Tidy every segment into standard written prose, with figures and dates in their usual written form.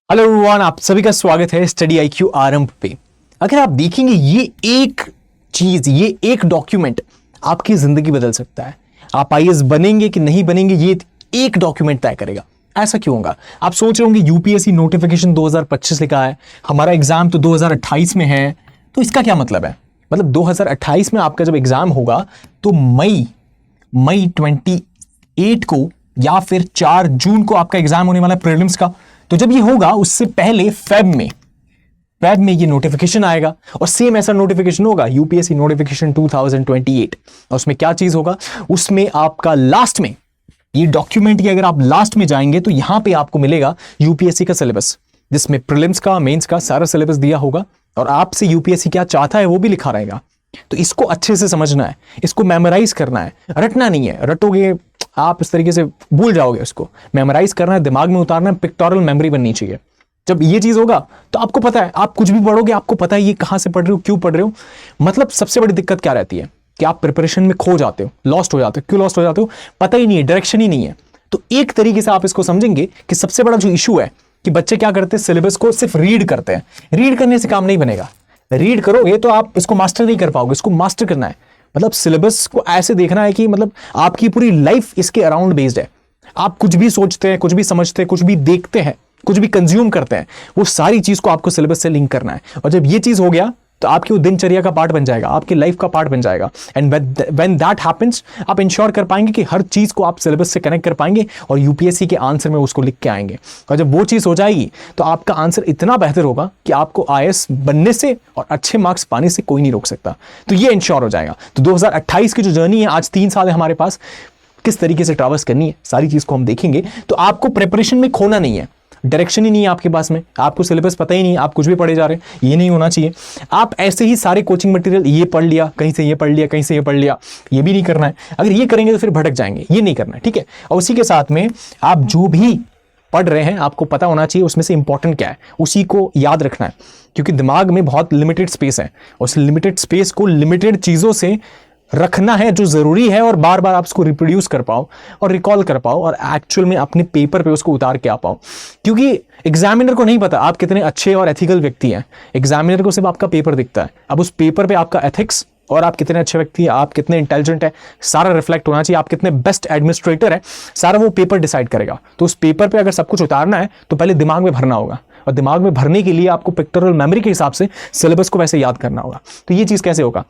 Hello everyone, आप सभी का स्वागत है स्टडी आईक्यू आरंभ पे। अगर आप देखेंगे ये एक चीज, ये एक डॉक्यूमेंट आपकी जिंदगी बदल सकता है। आप आईएएस बनेंगे कि नहीं बनेंगे ये एक डॉक्यूमेंट तय करेगा। ऐसा क्यों होगा? आप सोच रहे होंगे यूपीएससी नोटिफिकेशन 2025 लिखा है, हमारा एग्जाम तो 2028 में है, तो इसका क्या मतलब है? मतलब 2028 में आपका जब एग्जाम होगा तो मई 28 को या फिर 4 जून को आपका एग्जाम होने वाला है प्रीलिम्स का। तो जब ये होगा उससे पहले फेब में ये नोटिफिकेशन आएगा और सेम ऐसा नोटिफिकेशन होगा यूपीएससी नोटिफिकेशन 2028। और उसमें क्या चीज होगा? उसमें आपका लास्ट में ये डॉक्यूमेंट की अगर आप लास्ट में जाएंगे तो यहां पे आपको मिलेगा यूपीएससी का सिलेबस, जिसमें प्रीलिम्स का, मेंस का सारा सिलेबस दिया होगा और आपसे यूपीएससी क्या चाहता है वो भी लिखा रहेगा। तो इसको अच्छे से समझना है, इसको मेमोराइज करना है, रटना नहीं है। रटोगे आप इस तरीके से भूल जाओगे। उसको मेमोराइज करना है, दिमाग में उतारना है, पिक्टोरल मेमोरी बननी चाहिए। जब ये चीज होगा तो आपको पता है, आप कुछ भी पढ़ोगे आपको पता है ये कहां से पढ़ रहे हो, क्यों पढ़ रहे हो। मतलब सबसे बड़ी दिक्कत क्या रहती है कि आप प्रिपरेशन में खो जाते हो, लॉस्ट हो जाते हो। क्यों लॉस्ट हो जाते हो? पता ही नहीं है, डायरेक्शन ही नहीं है। तो एक तरीके से आप इसको समझेंगे कि सबसे बड़ा जो इशू है कि बच्चे क्या करते हैं, सिलेबस को सिर्फ रीड करते हैं। रीड करने से काम नहीं बनेगा। रीड करोगे तो आप इसको मास्टर नहीं कर पाओगे। इसको मास्टर करना है, मतलब सिलेबस को ऐसे देखना है कि मतलब आपकी पूरी लाइफ इसके अराउंड बेस्ड है। आप कुछ भी सोचते हैं, कुछ भी समझते हैं, कुछ भी देखते हैं, कुछ भी कंज्यूम करते हैं, वो सारी चीज को आपको सिलेबस से लिंक करना है। और जब ये चीज हो गया तो आपकी वो दिनचर्या का पार्ट बन जाएगा, आपकी लाइफ का पार्ट बन जाएगा। एंड व्हेन दैट हैपेंस आप इंश्योर कर पाएंगे कि हर चीज को आप सिलेबस से कनेक्ट कर पाएंगे और यूपीएससी के आंसर में उसको लिख के आएंगे। और जब वो चीज हो जाएगी तो आपका आंसर इतना बेहतर होगा कि आपको आईएएस बनने से और अच्छे मार्क्स पाने से कोई नहीं रोक सकता। तो ये इंश्योर हो जाएगा। तो 2028 की जो जर्नी है, आज 3 साल है हमारे पास, किस तरीके से ट्रैवर्स करनी है सारी चीज को हम देखेंगे। तो आपको प्रिपरेशन में खोना नहीं है, डायरेक्शन ही नहीं है आपके पास में, आपको सिलेबस पता ही नहीं, आप कुछ भी पढ़े जा रहे हैं, ये नहीं होना चाहिए। आप ऐसे ही सारे कोचिंग मटेरियल ये पढ़ लिया, कहीं से ये पढ़ लिया, कहीं से ये पढ़ लिया, ये भी नहीं करना है। अगर ये करेंगे तो फिर भटक जाएंगे, ये नहीं करना है, ठीक है। और उसी के साथ में आप जो भी पढ़ रहे हैं आपको पता होना चाहिए उसमें से इंपॉर्टेंट क्या है, उसी को याद रखना है। क्योंकि दिमाग में बहुत लिमिटेड स्पेस है, उस लिमिटेड स्पेस को लिमिटेड चीजों से रखना है जो जरूरी है, और बार बार आप उसको रिप्रोड्यूस कर पाओ और रिकॉल कर पाओ और एक्चुअल में अपने पेपर पे उसको उतार के आ पाओ। क्योंकि एग्जामिनर को नहीं पता आप कितने अच्छे और एथिकल व्यक्ति हैं, एग्जामिनर को सिर्फ आपका पेपर दिखता है। अब उस पेपर पे आपका एथिक्स और आप कितने अच्छे व्यक्ति हैं, आप कितने इंटेलिजेंट है, सारा रिफ्लेक्ट होना चाहिए। आप कितने बेस्ट एडमिनिस्ट्रेटर है, सारा वो पेपर डिसाइड करेगा। तो उस पेपर पे अगर सब कुछ उतारना है तो पहले दिमाग में भरना होगा, और दिमाग में भरने के लिए आपको पिक्टोरल मेमोरी के हिसाब से सिलेबस को वैसे याद करना होगा। तो ये चीज कैसे होगा?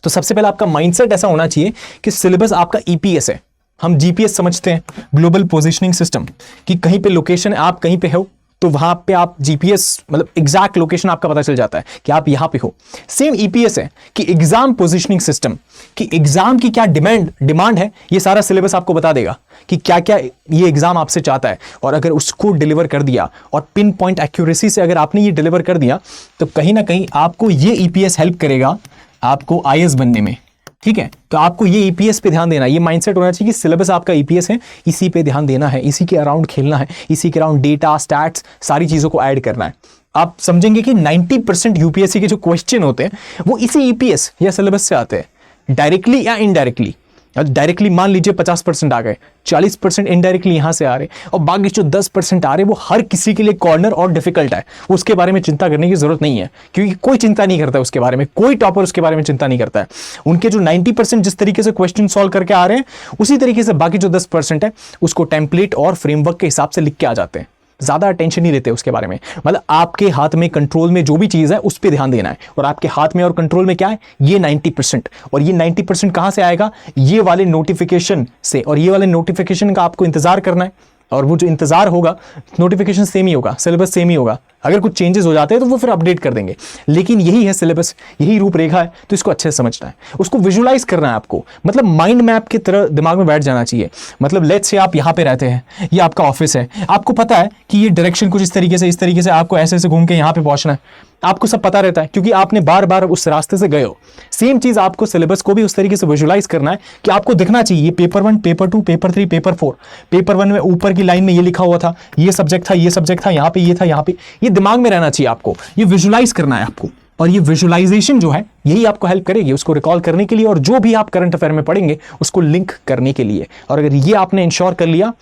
तो सबसे पहले आपका माइंडसेट ऐसा होना चाहिए कि सिलेबस आपका ईपीएस है। हम जीपीएस समझते हैं, ग्लोबल पोजीशनिंग सिस्टम, कि कहीं पे लोकेशन है, आप कहीं पे हो तो वहां पे आप जीपीएस मतलब एग्जैक्ट लोकेशन आपका पता चल जाता है कि आप यहां पे हो। सेम ईपीएस है कि एग्जाम पोजीशनिंग सिस्टम, कि एग्जाम की क्या डिमांड है, ये सारा सिलेबस आपको बता देगा कि क्या क्या ये एग्जाम आपसे चाहता है। और अगर उसको डिलीवर कर दिया और पिन पॉइंट एक्यूरेसी से अगर आपने ये डिलीवर कर दिया तो कहीं ना कहीं आपको ये ईपीएस हेल्प करेगा आपको आईएएस बनने में, ठीक है। तो आपको ये ईपीएस पे ध्यान देना, ये माइंडसेट होना चाहिए कि सिलेबस आपका ईपीएस है, इसी पे ध्यान देना है, इसी के अराउंड खेलना है, इसी के अराउंड डेटा, स्टैट्स, सारी चीजों को ऐड करना है। आप समझेंगे कि 90% यूपीएससी के जो क्वेश्चन होते हैं वो इसी ईपीएस या सिलेबस से आते हैं, डायरेक्टली या इनडायरेक्टली। डायरेक्टली मान लीजिए 50% आ गए, 40% इनडायरेक्टली यहां से आ रहे, और बाकी जो 10% आ रहे वो हर किसी के लिए कॉर्नर और डिफिकल्ट है। उसके बारे में चिंता करने की जरूरत नहीं है, क्योंकि कोई चिंता नहीं करता उसके बारे में, कोई टॉपर उसके बारे में चिंता नहीं करता है। उनके जो 90% जिस तरीके से क्वेश्चन सॉल्व करके आ रहे हैं उसी तरीके से बाकी जो 10% है उसको टेम्पलेट और फ्रेमवर्क के हिसाब से लिख के आ जाते हैं। ज्यादा अटेंशन नहीं लेते उसके बारे में। मतलब आपके हाथ में कंट्रोल में जो भी चीज है उस पर ध्यान देना है, और आपके हाथ में और कंट्रोल में क्या है, ये 90%। और ये 90% कहां से आएगा? ये वाले नोटिफिकेशन से, और ये वाले नोटिफिकेशन का आपको इंतजार करना है। और वो जो इंतजार होगा, नोटिफिकेशन सेम ही होगा, सिलेबस सेम ही होगा। अगर कुछ चेंजेस हो जाते हैं तो वो फिर अपडेट कर देंगे, लेकिन यही है सिलेबस, यही रूपरेखा है। तो इसको अच्छे से समझना है, उसको विजुलाइज करना है आपको, मतलब माइंड मैप की तरह दिमाग में बैठ जाना चाहिए। मतलब लेट्स से आप यहाँ पे रहते हैं, ये आपका ऑफिस है, आपको पता है कि ये डायरेक्शन कुछ इस तरीके से आपको ऐसे ऐसे घूम के यहाँ पे पहुंचना है, आपको सब पता रहता है क्योंकि आपने बार बार उस रास्ते से गए हो। सेम चीज आपको सिलेबस को भी उस तरीके से विजुलाइज करना है कि आपको दिखना चाहिए paper 1, paper 2, paper 3, paper 4। Paper 1 में ऊपर की लाइन में ये लिखा हुआ था, ये सब्जेक्ट था, ये सब्जेक्ट था, यहाँ पे ये था, यहाँ पे ये दिमाग में रहना चाहिए आपको, ये विजुलाइज करना है आपको। और ये विजुअलाइजेशन जो है यही आपको हेल्प करेगी उसको रिकॉल करने के लिए, और जो भी आप करंट अफेयर में पढ़ेंगे उसको लिंक करने के लिए। और अगर ये आपने इंश्योर कर लिया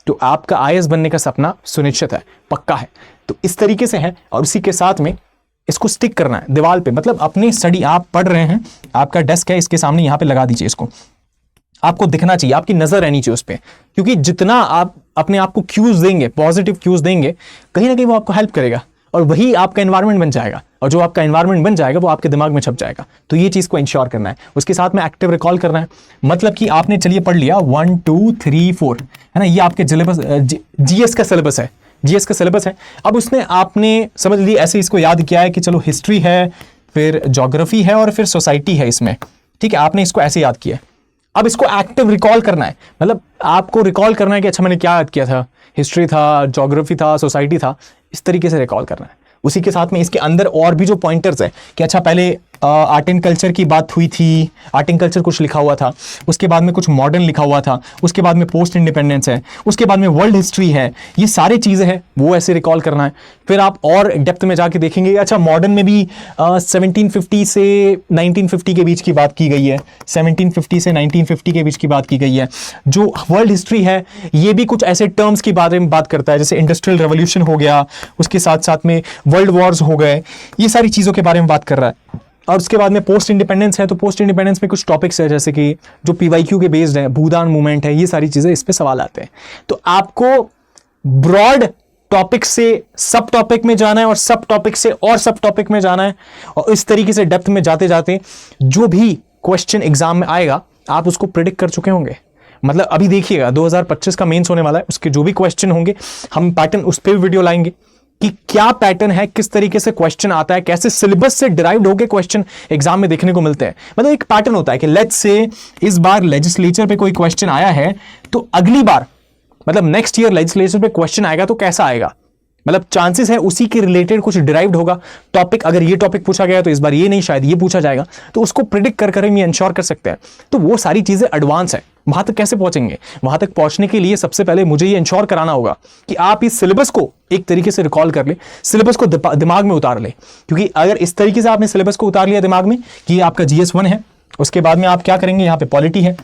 तो आपका आईएएस बनने का सपना सुनिश्चित है, पक्का है। तो इस तरीके से है, और उसी के साथ में इसको स्टिक करना है दीवार पे, मतलब अपनी स्टडी आप पढ़ रहे हैं, आपका डेस्क है, इसके सामने यहां पे लगा दीजिए इसको, आपको दिखना चाहिए, आपकी नजर रहनी चाहिए उस पर, क्योंकि जितना आप अपने आप को क्यूज देंगे, पॉजिटिव क्यूज देंगे, कहीं ना कहीं वो आपको हेल्प करेगा और वही आपका एनवायरनमेंट बन जाएगा, और जो आपका एनवायरनमेंट बन जाएगा वो आपके दिमाग में छप जाएगा। तो ये चीज को इंश्योर करना है। उसके साथ में एक्टिव रिकॉल करना है, मतलब कि आपने चलिए पढ़ लिया 1 2 3 4 है ना, ये आपके सिलेबस जीएस का सिलेबस है, जीएस का सिलेबस है। अब उसने आपने समझ ली ऐसे इसको याद किया है कि चलो हिस्ट्री है, फिर ज्योग्राफी है और फिर सोसाइटी है इसमें, ठीक है, आपने इसको ऐसे याद किया है। अब इसको एक्टिव रिकॉल करना है, मतलब आपको रिकॉल करना है कि अच्छा मैंने क्या याद किया था, हिस्ट्री था, ज्योग्राफी था, सोसाइटी था, इस तरीके से रिकॉल करना है। उसी के साथ में इसके अंदर और भी जो पॉइंटर्स है कि अच्छा पहले आर्ट एंड कल्चर की बात हुई थी, आर्ट एंड कल्चर कुछ लिखा हुआ था, उसके बाद में कुछ मॉडर्न लिखा हुआ था, उसके बाद में पोस्ट इंडिपेंडेंस है, उसके बाद में वर्ल्ड हिस्ट्री है, ये सारी चीज़ें हैं वो ऐसे रिकॉल करना है। फिर आप और डेप्थ में जाके देखेंगे अच्छा मॉडर्न में भी 1750 से 1950 के बीच की बात की गई है, 1750 से 1950 के बीच की बात की गई है। जो वर्ल्ड हिस्ट्री है ये भी कुछ ऐसे टर्म्स की बारे में बात करता है, जैसे इंडस्ट्रियल रेवोल्यूशन हो गया, उसके साथ साथ में वर्ल्ड वॉर्स हो गए, ये सारी चीज़ों के बारे में बात कर रहा है। और उसके बाद में पोस्ट इंडिपेंडेंस है, तो पोस्ट इंडिपेंडेंस में कुछ टॉपिक्स है जैसे कि जो पीवाईक्यू के बेस्ड है, भूदान मूवमेंट है, ये सारी चीजें इस पे सवाल आते हैं। तो आपको ब्रॉड टॉपिक से सब टॉपिक में जाना है और सब टॉपिक से और सब टॉपिक में जाना है, और इस तरीके से डेप्थ में जाते जाते जो भी क्वेश्चन एग्जाम में आएगा आप उसको प्रिडिक्ट कर चुके होंगे। मतलब अभी देखिएगा 2025 का मेंस होने वाला है, उसके जो भी क्वेश्चन होंगे हम पैटर्न उस पर भी वीडियो लाएंगे कि क्या पैटर्न है, किस तरीके से क्वेश्चन आता है, कैसे सिलेबस से डिराइव्ड होकर क्वेश्चन एग्जाम में देखने को मिलते हैं। मतलब एक पैटर्न होता है कि लेट्स से इस बार लेजिस्लेचर पे कोई क्वेश्चन आया है, तो अगली बार मतलब नेक्स्ट ईयर लेजिस्लेचर पे क्वेश्चन आएगा तो कैसा आएगा, मतलब चांसेस है उसी के रिलेटेड कुछ डिराइव्ड होगा टॉपिक। अगर ये टॉपिक पूछा गया तो इस बार ये नहीं, शायद ये पूछा जाएगा, तो उसको प्रिडिक्ट कर हम ये इंश्योर कर सकते हैं। तो वो सारी चीजें एडवांस है। वहां तक कैसे पहुंचेंगे? वहां तक पहुंचने के लिए सबसे पहले मुझे ये इंश्योर कराना होगा कि आप इस सिलेबस को एक तरीके से रिकॉल कर ले, सिलेबस को दिमाग में उतार ले। क्योंकि अगर इस तरीके से आपने सिलेबस को उतार लिया दिमाग में कि ये आपका GS1 है, उसके बाद में आप क्या करेंगे, यहाँ पे पॉलिटी है,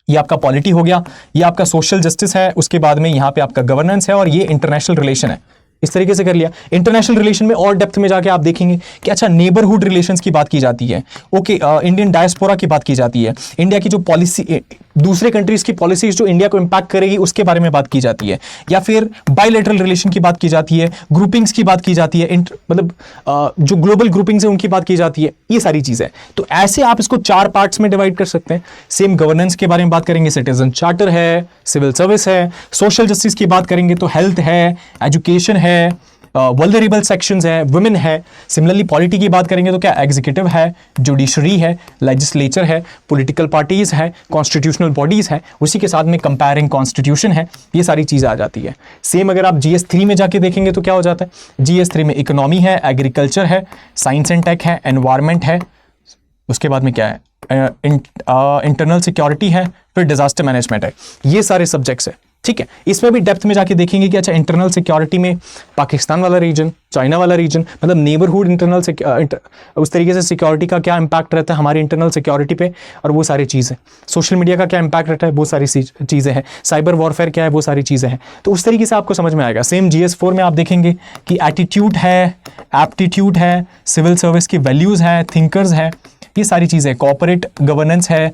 ये आपका पॉलिटी हो गया, ये आपका सोशल जस्टिस है, उसके बाद में यहाँ पे आपका गवर्नेंस है, और ये इंटरनेशनल रिलेशन है। इस तरीके से कर लिया। इंटरनेशनल रिलेशन में और डेप्थ में जाके आप देखेंगे कि अच्छा नेबरहुड रिलेशंस की बात की जाती है, ओके, इंडियन डायस्पोरा की बात की जाती है, इंडिया की जो पॉलिसी, दूसरे कंट्रीज की पॉलिसीज जो इंडिया को इंपैक्ट करेगी उसके बारे में बात की जाती है, या फिर बायलैटरल रिलेशन की बात की जाती है, ग्रुपिंग्स की बात की जाती है, मतलब जो ग्लोबल ग्रुपिंग्स है उनकी बात की जाती है, ये सारी चीजें। तो ऐसे आप इसको 4 पार्ट्स में डिवाइड कर सकते हैं। सेम गवर्नेंस के बारे में बात करेंगे, सिटीजन चार्टर है, सिविल सर्विस है, सोशल जस्टिस की बात करेंगे तो हेल्थ है, एजुकेशन है, वल्नरेबल सेक्शंस है, वुमेन है। सिमिलरली पॉलिटी की बात करेंगे तो क्या एग्जीक्यूटिव है, जुडिशरी है, लेजिस्लेचर है, पॉलिटिकल पार्टीज है, कॉन्स्टिट्यूशनल बॉडीज है, उसी के साथ में कंपेयरिंग कॉन्स्टिट्यूशन है, ये सारी चीजें आ जाती है। सेम अगर आप GS3 में जाके देखेंगे तो क्या हो जाता है, GS3 में इकोनॉमी है, एग्रीकल्चर है, साइंस एंड टेक है, एनवायरमेंट है, उसके बाद में क्या है, इंटरनल सिक्योरिटी है, फिर डिजास्टर मैनेजमेंट है, ये सारे सब्जेक्ट्स है। ठीक है, इसमें भी डेप्थ में जाके देखेंगे कि अच्छा इंटरनल सिक्योरिटी में पाकिस्तान वाला रीजन, चाइना वाला रीजन, मतलब नेबरहुड इंटरनल उस तरीके से सिक्योरिटी का क्या इंपैक्ट रहता है हमारी इंटरनल सिक्योरिटी पे, और वो सारी चीज़ें। सोशल मीडिया का क्या इंपैक्ट रहता है, वो सारी चीज़ें हैं। साइबर वॉरफेयर क्या है, वो सारी चीज़ें हैं। तो उस तरीके से आपको समझ में आएगा। सेम GS4 में आप देखेंगे कि एटीट्यूड है, एप्टीट्यूड है, सिविल सर्विस की वैल्यूज़ है, थिंकर्स है, ये सारी चीज़ें, कॉर्पोरेट गवर्नेंस है,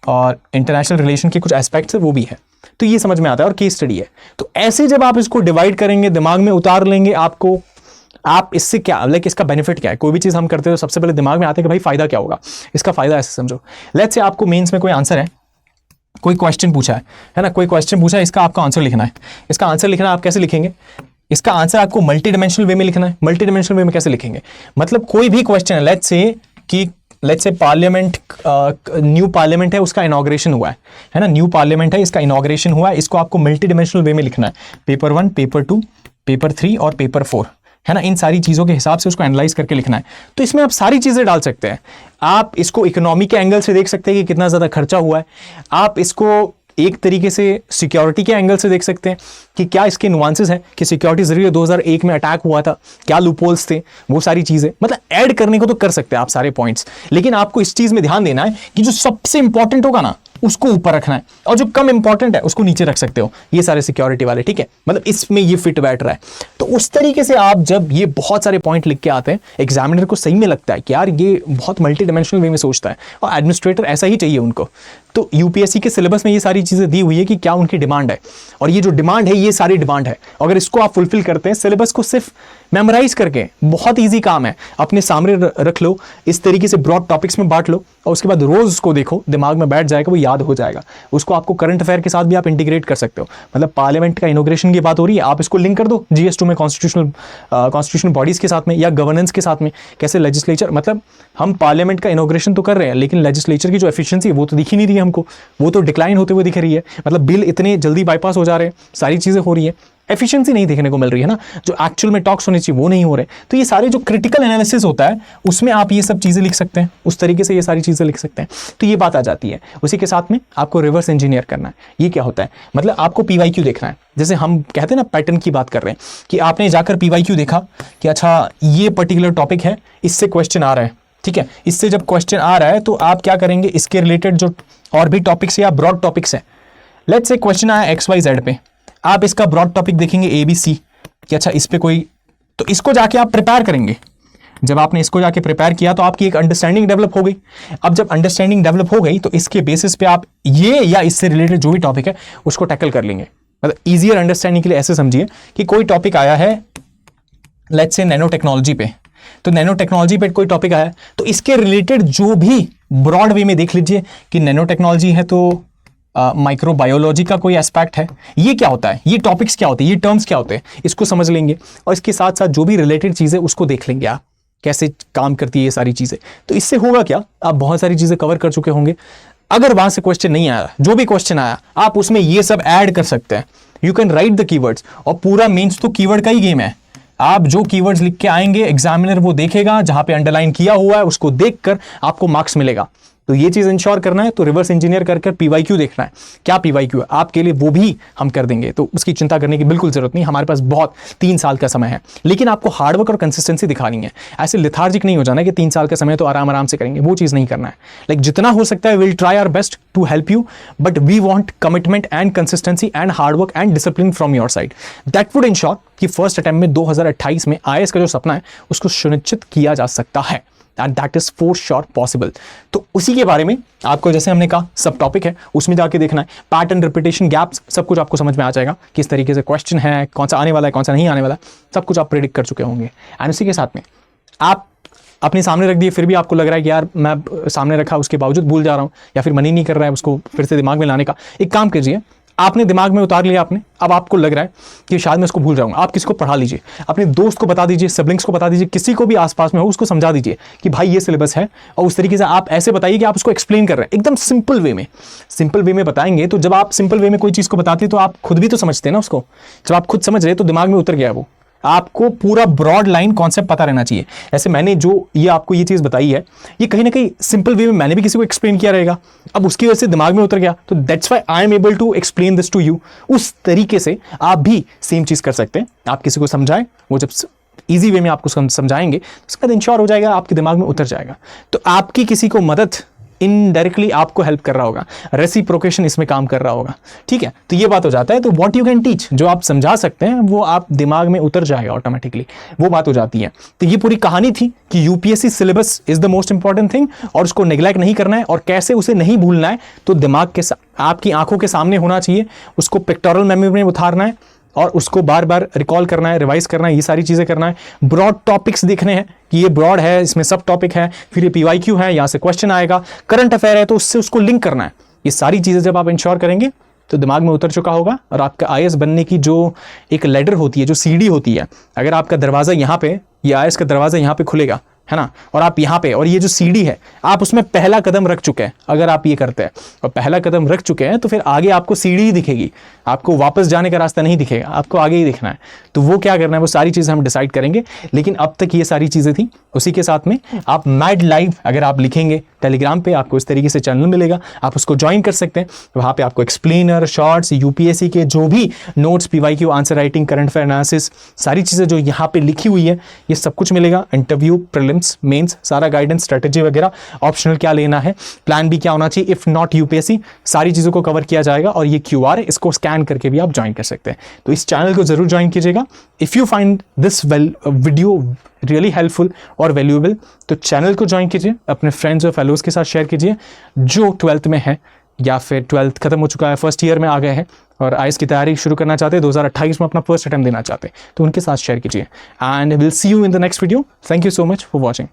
और इंटरनेशनल रिलेशन के कुछ एस्पेक्ट्स है वो भी है। तो ये समझ में आता है, और केस स्टडी है। तो ऐसे जब आप इसको डिवाइड करेंगे, दिमाग में उतार लेंगे, आपको आप इससे क्या लाइक इसका बेनिफिट क्या है। कोई भी चीज़ हम करते हैं तो सबसे पहले दिमाग में आता है कि भाई फायदा क्या होगा, इसका फायदा ऐसे समझो। लेट्स से आपको मेंस में कोई आंसर है, कोई क्वेश्चन पूछा है ना, कोई क्वेश्चन पूछा है, इसका आपका आंसर लिखना है। इसका आंसर लिखना आप कैसे लिखेंगे, इसका आंसर आपको मल्टी डिमेंशनल वे में लिखना है। मल्टी डिमेंशनल वे में कैसे लिखेंगे, मतलब कोई भी क्वेश्चन है, let's say parliament, new parliament है, उसका इनॉग्रेशन हुआ है ना, न्यू पार्लियामेंट है, इसका इनॉग्रेशन हुआ है, इसको आपको मल्टी डिमेंशनल वे में लिखना है। पेपर 1, पेपर 2, पेपर 3 और पेपर 4 है ना, इन सारी चीज़ों के हिसाब से उसको एनालाइज करके लिखना है। तो इसमें आप सारी चीज़ें डाल सकते हैं। आप इसको इकोनॉमी के एंगल से देख सकते हैं कि कितना ज़्यादा खर्चा हुआ है। आप इसको एक तरीके से सिक्योरिटी के एंगल से देख सकते हैं कि क्या इसके नुआंसेस हैं, कि सिक्योरिटी जरिए 2001 में अटैक हुआ था, क्या लूपहोल्स थे, वो सारी चीज़ें। मतलब ऐड करने को तो कर सकते हैं आप सारे पॉइंट्स, लेकिन आपको इस चीज़ में ध्यान देना है कि जो सबसे इंपॉर्टेंट होगा ना उसको ऊपर रखना है, और जो कम इंपॉर्टेंट है उसको नीचे रख सकते हो, ये सारे सिक्योरिटी वाले, ठीक है, मतलब इसमें ये फिट बैठ रहा है। तो उस तरीके से आप जब ये बहुत सारे पॉइंट लिख के आते हैं, एग्जामिनर को सही में लगता है कि यार ये बहुत मल्टी डायमेंशनल वे में सोचता है, और एडमिनिस्ट्रेटर ऐसा ही चाहिए उनको। तो यूपीएससी के सिलेबस में ये सारी चीजें दी हुई है कि क्या उनकी डिमांड है, और ये जो डिमांड है ये सारी डिमांड है, अगर इसको आप फुलफिल करते हैं, सिलेबस को सिर्फ मेमोराइज करके, बहुत ईजी काम है, अपने सामने रख लो, इस तरीके से ब्रॉड टॉपिक्स में बांट लो, और उसके बाद रोज उसको देखो, दिमाग में बैठ जाएगा, वो याद हो जाएगा। उसको आपको करंट अफेयर के साथ भी आप इंटीग्रेट कर सकते हो, मतलब पार्लियामेंट का इनोग्रेशन की बात हो रही है, आप इसको लिंक कर दो GS2 में कॉन्स्टिट्यूशनल बॉडीज के साथ में, या गवर्नेंस के साथ में, कैसे लेजिस्लेचर, मतलब हम पार्लियामेंट का इनोग्रेशन तो कर रहे हैं, लेकिन लेजिस्लेचर की जो एफिशिएंसी है वो तो दिख ही नहीं रही है हमको, वो तो डिक्लाइन होते हुए दिख रही है, मतलब बिल इतने जल्दी बाईपास हो जा रहे हैं, सारी चीजें हो रही है, एफिशिएंसी नहीं देखने को मिल रही है ना, जो एक्चुअल में टॉक्स होने चाहिए वो नहीं हो रहे। तो ये सारे जो क्रिटिकल एनालिसिस होता है उसमें आप ये सब चीजें लिख सकते हैं, उस तरीके से ये सारी चीजें लिख सकते हैं। तो ये बात आ जाती है। उसी के साथ में आपको रिवर्स इंजीनियर करना है। ये क्या होता है, मतलब आपको PYQ देखना है, जैसे हम कहते हैं ना पैटर्न की बात कर रहे हैं कि आपने जाकर PYQ देखा कि अच्छा ये पर्टिकुलर टॉपिक है, इससे क्वेश्चन आ रहा है, ठीक है, इससे जब क्वेश्चन आ रहा है तो आप क्या करेंगे, इसके रिलेटेड जो और भी टॉपिक्स या ब्रॉड टॉपिक्स हैं, लेट्स से क्वेश्चन आया XYZ पे, आप इसका ब्रॉड टॉपिक देखेंगे ABC कि अच्छा इस पे कोई, तो इसको जाके आप प्रिपेयर करेंगे। जब आपने इसको जाके प्रिपेयर किया तो आपकी एक अंडरस्टैंडिंग डेवलप हो गई। अब जब अंडरस्टैंडिंग डेवलप हो गई तो इसके बेसिस पे आप ये या इससे रिलेटेड जो भी टॉपिक है उसको टैकल कर लेंगे। मतलब ईजियर अंडरस्टैंडिंग के लिए ऐसे समझिए कि कोई टॉपिक आया है लेट्स से नैनो टेक्नोलॉजी पे, तो नैनो टेक्नोलॉजी पे कोई टॉपिक आया तो इसके रिलेटेड जो भी ब्रॉड वे में देख लीजिए कि नैनो टेक्नोलॉजी है तो माइक्रोबायोलॉजी का कोई एस्पेक्ट है, ये क्या होता है, ये टॉपिक्स क्या होते हैं, ये टर्म्स क्या होते हैं, इसको समझ लेंगे, और इसके साथ साथ जो भी रिलेटेड चीज़ें उसको देख लेंगे आप कैसे काम करती है ये सारी चीज़ें। तो इससे होगा क्या, आप बहुत सारी चीज़ें कवर कर चुके होंगे। अगर वहां से क्वेश्चन नहीं आया, जो भी क्वेश्चन आया आप उसमें ये सब ऐड कर सकते हैं। You can write the keywords, और पूरा मेंस तो कीवर्ड का ही गेम है। आप जो कीवर्ड्स लिख के आएंगे एग्जामिनर वो देखेगा, जहां पे अंडरलाइन किया हुआ है उसको देखकर आपको मार्क्स मिलेगा। तो ये चीज इंश्योर करना है तो रिवर्स इंजीनियर करके PYQ देखना है, क्या PYQ है आपके लिए, वो भी हम कर देंगे, तो उसकी चिंता करने की बिल्कुल जरूरत नहीं, हमारे पास बहुत 3 साल का समय है। लेकिन आपको हार्डवर्क और कंसिस्टेंसी दिखानी है, ऐसे लिथार्जिक नहीं हो जाना है कि 3 साल का समय तो आराम आराम से करेंगे, वो चीज़ नहीं करना है। लाइक जितना हो सकता है will try our best to help you, but we want commitment and consistency and hard work and discipline from your side, that would ensure कि फर्स्ट अटेम्प्ट में 2028 में IAS का जो सपना है उसको सुनिश्चित किया जा सकता है, and that is for sure possible. तो उसी के बारे में आपको, जैसे हमने कहा, सब टॉपिक है उसमें जाके देखना है, पैटर्न, रिपीटेशन, गैप्स, सब कुछ आपको समझ में आ जाएगा, किस तरीके से क्वेश्चन है, कौन सा आने वाला है, कौन सा नहीं आने वाला, सब कुछ आप प्रेडिक्ट कर चुके होंगे। एंड उसी के साथ में आप अपने सामने रख दिए, फिर भी आपको लग रहा है कि यार मैं सामने रखा उसके बावजूद भूल जा रहा हूँ, या फिर मन ही नहीं कर रहा है उसको फिर से दिमाग में लाने का, एक काम कीजिए, आपने दिमाग में उतार लिया आपने, अब आपको लग रहा है कि शायद मैं इसको भूल जाऊंगा, आप किसको पढ़ा लीजिए, अपने दोस्त को बता दीजिए, सिबलिंग्स को बता दीजिए, किसी को भी आसपास में हो उसको समझा दीजिए कि भाई ये सिलेबस है, और उस तरीके से आप ऐसे बताइए कि आप उसको एक्सप्लेन कर रहे हैं एकदम सिंपल वे में। सिंपल वे में बताएंगे तो जब आप सिंपल वे में कोई चीज़ को बताते हैं तो आप खुद भी तो समझते हैं ना उसको, जब आप खुद समझ रहे तो दिमाग में उतर गया वो, आपको पूरा ब्रॉड लाइन कॉन्सेप्ट पता रहना चाहिए। ऐसे मैंने जो ये आपको ये चीज़ बताई है, ये कहीं ना कहीं सिंपल वे में मैंने भी किसी को एक्सप्लेन किया रहेगा, अब उसकी वजह से दिमाग में उतर गया, तो that's why I am able to explain this to you. उस तरीके से आप भी सेम चीज़ कर सकते हैं, आप किसी को समझाएं, वो जब ईजी वे में आपको समझाएंगे उसके बाद इंश्योर हो जाएगा आपके दिमाग में उतर जाएगा। तो आपकी किसी को मदद इनडायरेक्टली आपको हेल्प कर रहा होगा, रेसिप्रोकेशन इसमें काम कर रहा होगा, ठीक है। तो ये बात हो जाता है। तो व्हाट यू कैन टीच, जो आप समझा सकते हैं वो आप दिमाग में उतर जाएगा ऑटोमेटिकली, वो बात हो जाती है। तो ये पूरी कहानी थी कि UPSC syllabus is the most important thing, और उसको नेग्लेक्ट नहीं करना है, और कैसे उसे नहीं भूलना है, तो दिमाग के आपकी आंखों के सामने होना चाहिए, उसको पिक्टोरल मेमोरी में उतारना है, और उसको बार बार रिकॉल करना है, रिवाइज करना है, ये सारी चीज़ें करना है। ब्रॉड टॉपिक्स देखने हैं कि ये ब्रॉड है, इसमें सब टॉपिक है, फिर ये PYQ है, यहाँ से क्वेश्चन आएगा, करंट अफेयर है तो उससे उसको लिंक करना है। ये सारी चीज़ें जब आप इंश्योर करेंगे तो दिमाग में उतर चुका होगा, और आपका IAS बनने की जो एक लैडर होती है, जो सीढ़ी होती है, अगर आपका दरवाज़ा यहाँ पे, ये IAS का दरवाज़ा यहाँ पे खुलेगा, है ना, और आप यहाँ पे, और ये जो सीढ़ी है आप उसमें पहला कदम रख चुके हैं, अगर आप ये करते हैं और पहला कदम रख चुके हैं तो फिर आगे आपको सीढ़ी ही दिखेगी, आपको वापस जाने का रास्ता नहीं दिखेगा, आपको आगे ही दिखना है। तो वो क्या करना है वो सारी चीज़ें हम डिसाइड करेंगे। लेकिन अब तक ये सारी चीज़ें थी। उसी के साथ में आप मैड लाइव अगर आप लिखेंगे टेलीग्राम पे, आपको इस तरीके से चैनल मिलेगा, आप उसको ज्वाइन कर सकते हैं। वहाँ पे आपको एक्सप्लेनर, शॉर्ट्स, यूपीएससी के जो भी notes, PYQ, answer writing, current affair analysis, सारी चीज़ें जो यहाँ पे लिखी हुई है ये सब कुछ मिलेगा। इंटरव्यू, प्रीलिम्स, मेंस, सारा गाइडेंस, स्ट्रेटेजी वगैरह, ऑप्शनल क्या लेना है, प्लान बी क्या होना चाहिए इफ नॉट यूपीएससी, सारी चीज़ों को कवर किया जाएगा। और ये QR है, इसको स्कैन करके भी आप ज्वाइन कर सकते हैं। तो इस चैनल को जरूर ज्वाइन कीजिएगा। If you find this video really helpful और वैल्यूएबल तो चैनल को ज्वाइन कीजिए, अपने फ्रेंड्स और फेलोज के साथ शेयर कीजिए जो 12th में है या फिर 12th खत्म हो चुका है, फर्स्ट ईयर में आ गए हैं और IAS की तैयारी शुरू करना चाहते हैं, 2028 में अपना फर्स्ट अटेम्प्ट देना चाहते हैं, तो उनके साथ शेयर कीजिए। And will see you in the next video. Thank you so much for watching.